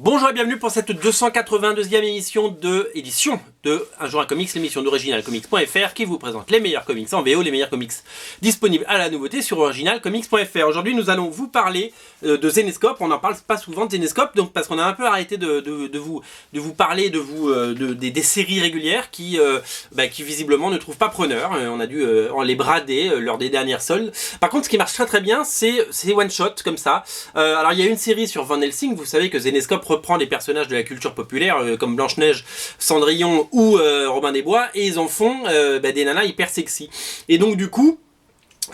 Bonjour et bienvenue pour cette 282e édition de Un jour un comics, l'émission d'originalcomics.fr qui vous présente les meilleurs comics en VO, les meilleurs comics disponibles à la nouveauté sur originalcomics.fr. Aujourd'hui nous allons vous parler de Zenescope. On n'en parle pas souvent de Zenescope, donc parce qu'on a un peu arrêté de vous parler des séries régulières qui visiblement ne trouvent pas preneur. On a dû les brader lors des dernières soldes. Par contre ce qui marche très bien c'est one shot comme ça. Alors il y a une série sur Van Helsing, vous savez que Zenescope reprend des personnages de la culture populaire comme Blanche-Neige, Cendrillon ou Robin des Bois, et ils en font des nanas hyper sexy. Et donc du coup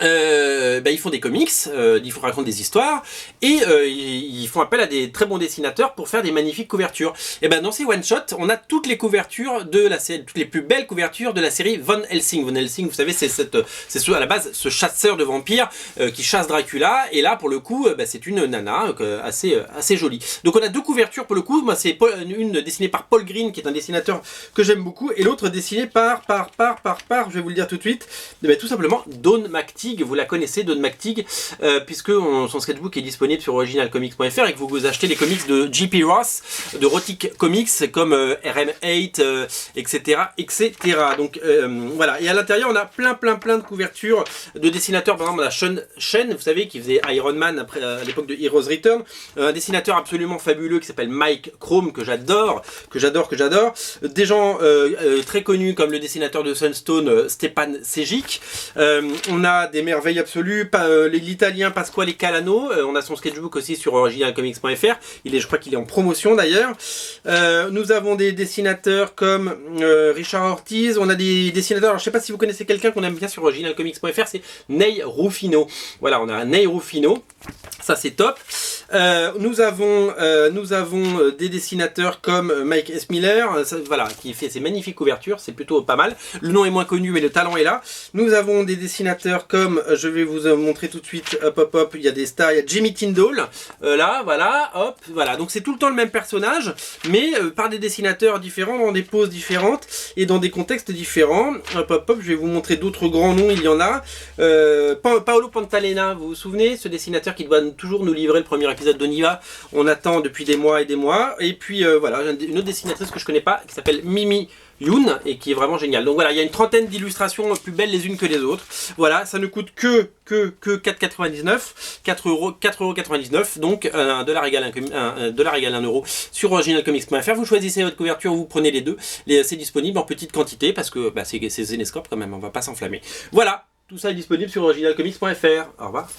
ils font des comics, ils racontent des histoires et ils font appel à des très bons dessinateurs pour faire des magnifiques couvertures. Et dans ces one shot on a toutes les couvertures de la série, toutes les plus belles couvertures de la série Van Helsing. Van Helsing, vous savez, c'est à la base ce chasseur de vampires qui chasse Dracula, et là pour le coup c'est une nana assez jolie. Donc on a deux couvertures pour le coup. Moi c'est une dessinée par Paul Green qui est un dessinateur que j'aime beaucoup, et l'autre dessinée par je vais vous le dire tout de suite, tout simplement Dawn McTeague. Vous la connaissez, Dawn McTeague, puisque son sketchbook est disponible sur originalcomics.fr et que vous achetez les comics de J.P. Ross, de Rotic Comics, comme RM8, etc. Donc voilà, et à l'intérieur on a plein de couvertures de dessinateurs. Par exemple on a Sean Shen, vous savez, qui faisait Iron Man après, à l'époque de Heroes Return, un dessinateur absolument fabuleux qui s'appelle Mike Chrome, que j'adore. Des gens très connus comme le dessinateur de Sunstone, Stepan Sejic. On a des merveilles absolues, l'italien Pasquale Calano, on a son sketchbook aussi sur originalcomics.fr, je crois qu'il est en promotion d'ailleurs. Nous avons des dessinateurs comme Richard Ortiz, on a des dessinateurs, alors je sais pas si vous connaissez quelqu'un qu'on aime bien sur originalcomics.fr, c'est Ney Rufino. Voilà, on a un Ney Rufino, ça c'est top. Nous avons des dessinateurs comme Mike S. Miller, voilà, qui fait ces magnifiques couvertures, c'est plutôt pas mal. Le nom est moins connu mais le talent est là. Nous avons des dessinateurs comme, je vais vous montrer tout de suite, hop, il y a des stars, il y a Jimmy Tyndall, là, voilà, hop, voilà. Donc c'est tout le temps le même personnage, mais par des dessinateurs différents, dans des poses différentes et dans des contextes différents. Hop, je vais vous montrer d'autres grands noms, il y en a. Paolo Pantalena, vous vous souvenez, ce dessinateur qui doit toujours nous livrer le premier épisode d'Oniva, on attend depuis des mois et des mois. Et puis voilà, une autre dessinatrice que je connais pas, qui s'appelle Mimi Youn, et qui est vraiment génial. Donc voilà, il y a une trentaine d'illustrations plus belles les unes que les autres. Voilà, ça ne coûte que 4,99 €, donc $1 égale €1 sur originalcomics.fr. Vous choisissez votre couverture, vous prenez les deux. C'est disponible en petite quantité parce que c'est Zenescope quand même, on va pas s'enflammer. Voilà, tout ça est disponible sur originalcomics.fr. Au revoir.